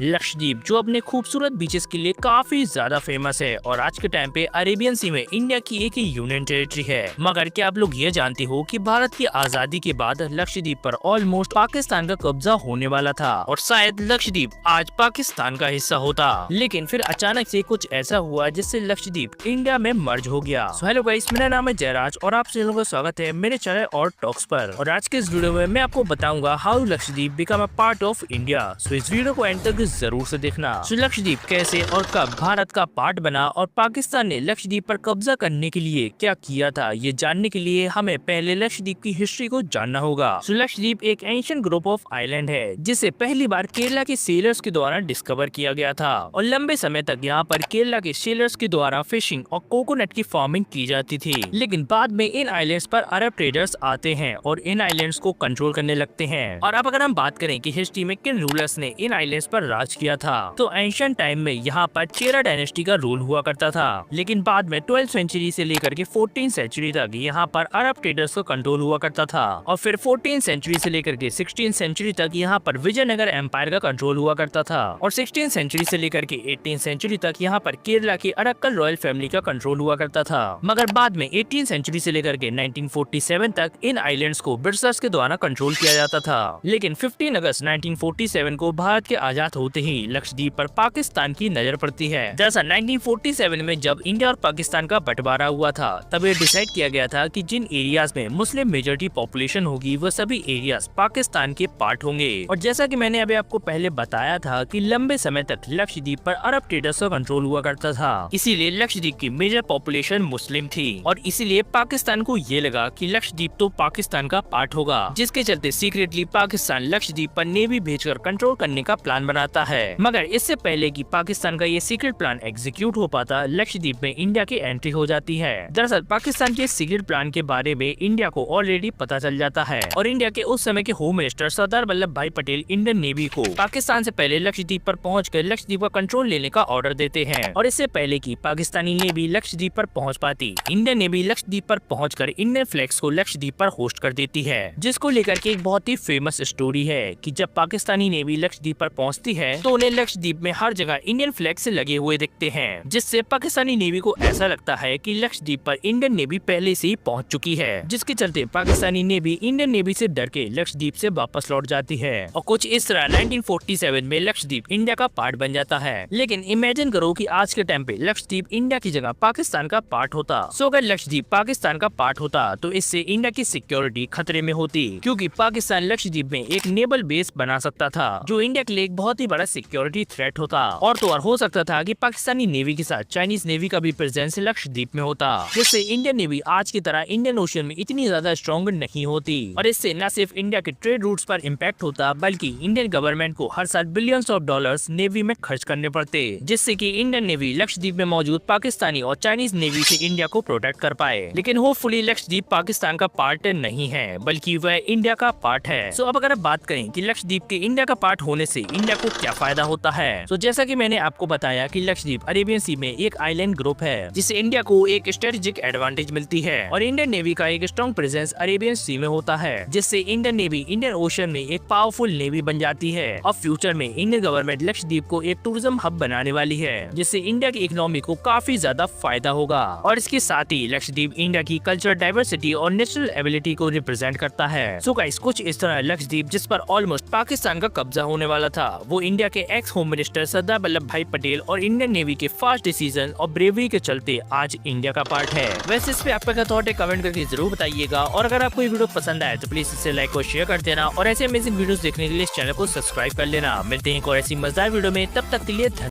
लक्षद्वीप जो अपने खूबसूरत बीचेस के लिए काफी ज्यादा फेमस है और आज के टाइम पे अरेबियन सी में इंडिया की एक यूनियन टेरिटरी है। मगर क्या आप लोग ये जानते हो कि भारत की आजादी के बाद लक्षद्वीप पर ऑलमोस्ट पाकिस्तान का कब्जा होने वाला था और शायद लक्षद्वीप आज पाकिस्तान का हिस्सा होता, लेकिन फिर अचानक से कुछ ऐसा हुआ जिससे लक्षद्वीप इंडिया में मर्ज हो गया। सो हेलो गाइस, मेरा नाम है जयराज और आप सभी लोगों का स्वागत है मेरे चैनल और टॉक्स पर। और आज के इस वीडियो में मैं आपको बताऊंगा how Lakshadweep become a part of India. So इस वीडियो को एंड तक जरूर से देखना। लक्षद्वीप कैसे और कब भारत का पार्ट बना और पाकिस्तान ने लक्षद्वीप पर कब्जा करने के लिए क्या किया था, ये जानने के लिए हमें पहले लक्षद्वीप की हिस्ट्री को जानना होगा। लक्षद्वीप एक एंशिएंट ग्रुप ऑफ आइलैंड है जिसे पहली बार केरला के सेलर्स के द्वारा डिस्कवर किया गया था और लंबे समय तक यहाँ पर केरला के सेलर्स के द्वारा फिशिंग और कोकोनट की फार्मिंग की जाती थी। लेकिन बाद में इन आइलैंड्स पर अरब ट्रेडर्स आते हैं और इन आइलैंड्स को कंट्रोल करने लगते हैं। और अब अगर हम बात करें कि हिस्ट्री में किन रूलर्स ने इन आइलैंड्स पर राज किया था, तो एंशिएंट टाइम में यहाँ पर चेरा डायनेस्टी का रूल हुआ करता था। लेकिन बाद में 12th सेंचुरी से लेकर के 14th सेंचुरी तक यहाँ पर अरब ट्रेडर्स का कंट्रोल हुआ करता था और फिर 14th सेंचुरी से लेकर के 16th सेंचुरी तक यहाँ पर विजयनगर एम्पायर का कंट्रोल हुआ करता था और 16th सेंचुरी से लेकर के 18th सेंचुरी तक यहाँ पर केरला की अरक्कल रॉयल फैमिली का कंट्रोल हुआ करता था। मगर बाद में 18th सेंचुरी से लेकर के 1947 तक इन आइलैंड्स को ब्रिटिशर्स के द्वारा कंट्रोल किया जाता था। लेकिन 15 अगस्त 1947 को भारत के आजाद होते ही लक्षद्वीप पर पाकिस्तान की नजर पड़ती है। दरअसल 1947 में जब इंडिया और पाकिस्तान का बंटवारा हुआ था तब ये डिसाइड किया गया था कि जिन एरियाज में मुस्लिम मेजॉरिटी पॉपुलेशन होगी वो सभी एरियाज पाकिस्तान के पार्ट होंगे। और जैसा कि मैंने अभी आपको पहले बताया था कि लंबे समय तक लक्षद्वीप पर अरब ट्रेडर्स का कंट्रोल हुआ करता था, इसीलिए लक्षद्वीप की मेजर पॉपुलेशन मुस्लिम थी और इसीलिए पाकिस्तान को ये लगा कि लक्षद्वीप तो पाकिस्तान का पार्ट होगा, जिसके चलते सीक्रेटली पाकिस्तान लक्षद्वीप पर नेवी भेजकर कंट्रोल करने का प्लान बनाता है। मगर इससे पहले कि पाकिस्तान का ये सीक्रेट प्लान एग्जीक्यूट हो पाता, लक्षद्वीप में इंडिया की एंट्री हो जाती है। दरअसल पाकिस्तान के सीक्रेट प्लान के बारे में इंडिया को ऑलरेडी पता चल जाता है और इंडिया के उस समय के होम मिनिस्टर सरदार वल्लभ भाई पटेल इंडियन नेवी को पाकिस्तान से पहले लक्षद्वीप पर पहुंचकर लक्षद्वीप का कंट्रोल लेने का ऑर्डर देते हैं। और इससे पहले कि पाकिस्तानी नेवी लक्षद्वीप पर पहुंच पाती, इंडियन नेवी लक्षद्वीप पर पहुंचकर इंडियन फ्लैग्स को लक्षद्वीप पर होस्ट कर देती है, जिसको लेकर के एक बहुत ही फेमस स्टोरी है कि जब पाकिस्तानी नेवी लक्षद्वीप पर पहुंचती है तो उन्हें लक्षद्वीप में हर जगह इंडियन फ्लैग से लगे हुए दिखते हैं, जिससे पाकिस्तानी नेवी को ऐसा लगता है कि लक्षद्वीप पर इंडियन नेवी पहले से ही पहुंच चुकी है, जिसके चलते पाकिस्तानी नेवी इंडियन नेवी से डर के लक्षद्वीप से वापस लौट जाती है। और कुछ इस तरह 1947 में लक्षद्वीप इंडिया का पार्ट बन जाता है। लेकिन इमेजिन करो कि आज के टाइम पे लक्षद्वीप इंडिया की जगह पाकिस्तान का पार्ट होता। सो अगर लक्षद्वीप पाकिस्तान का पार्ट होता तो इससे इंडिया की सिक्योरिटी खतरे में होती, क्योंकि पाकिस्तान लक्षद्वीप में एक नेवल बेस बना सकता था जो इंडिया के लिए एक बहुत ही बड़ा सिक्योरिटी थ्रेट होता। और तो और हो सकता था कि पाकिस्तानी नेवी के साथ चाइनीज नेवी का भी प्रेजेंस लक्षद्वीप में होता, जिससे इंडियन नेवी आज की तरह इंडियन ओशन में इतनी ज्यादा स्ट्रॉन्ग नहीं होती। और इससे न सिर्फ इंडिया के ट्रेड रूट्स पर इम्पैक्ट होता, बल्कि इंडियन गवर्नमेंट को हर साल बिलियंस ऑफ डॉलर्स नेवी में खर्च करने पड़ते, जिससे कि इंडियन नेवी लक्षद्वीप में मौजूद पाकिस्तानी और चाइनीज नेवी से इंडिया को प्रोटेक्ट कर पाए। लेकिन होपफुली लक्षद्वीप पाकिस्तान का पार्ट नहीं है, बल्कि वह इंडिया का पार्ट है। सो अब अगर आप बात करें कि लक्षद्वीप के इंडिया का पार्ट होने से इंडिया को क्या फायदा होता है, तो जैसा कि मैंने आपको बताया कि लक्षद्वीप अरेबियन सी में एक आइलैंड ग्रुप है, जिससे इंडिया को एक स्ट्रेटेजिक एडवांटेज मिलती है और इंडियन नेवी का एक स्ट्रॉन्ग प्रेजेंस अरेबियन सी में होता है, जिससे इंडियन नेवी इंडियन ओशन में एक पावरफुल नेवी बन जाती है। और फ्यूचर में इंडियन गवर्नमेंट लक्षद्वीप को एक टूरिज्म हब बनाने वाली है, जिससे इंडिया की इकोनॉमी को काफी ज्यादा फायदा होगा। और इसके साथ ही लक्षद्वीप इंडिया की कल्चरल डाइवर्सिटी और नेचुरल एबिलिटी को रिप्रेजेंट करता है। सो गाइस, कुछ इस तरह लक्षद्वीप जिस पर ऑलमोस्ट पाकिस्तान का कब्जा होने वाला था, वो इंडिया के x home minister Sardar Vallabh भाई पटेल और इंडियन नेवी के फास्ट डिसीजन और ब्रेवरी के चलते आज इंडिया का पार्ट है। वैसे इस पे आपका क्या थॉट है, कमेंट करके जरूर बताइएगा। और अगर आपको ये वीडियो पसंद आए तो प्लीज इसे लाइक और शेयर कर देना और ऐसे अमेजिंग वीडियोस देखने के लिए इस चैनल को सब्सक्राइब कर लेना। मिलते हैं एक और ऐसी मजेदार वीडियो में, तब तक के लिए धन्यवाद।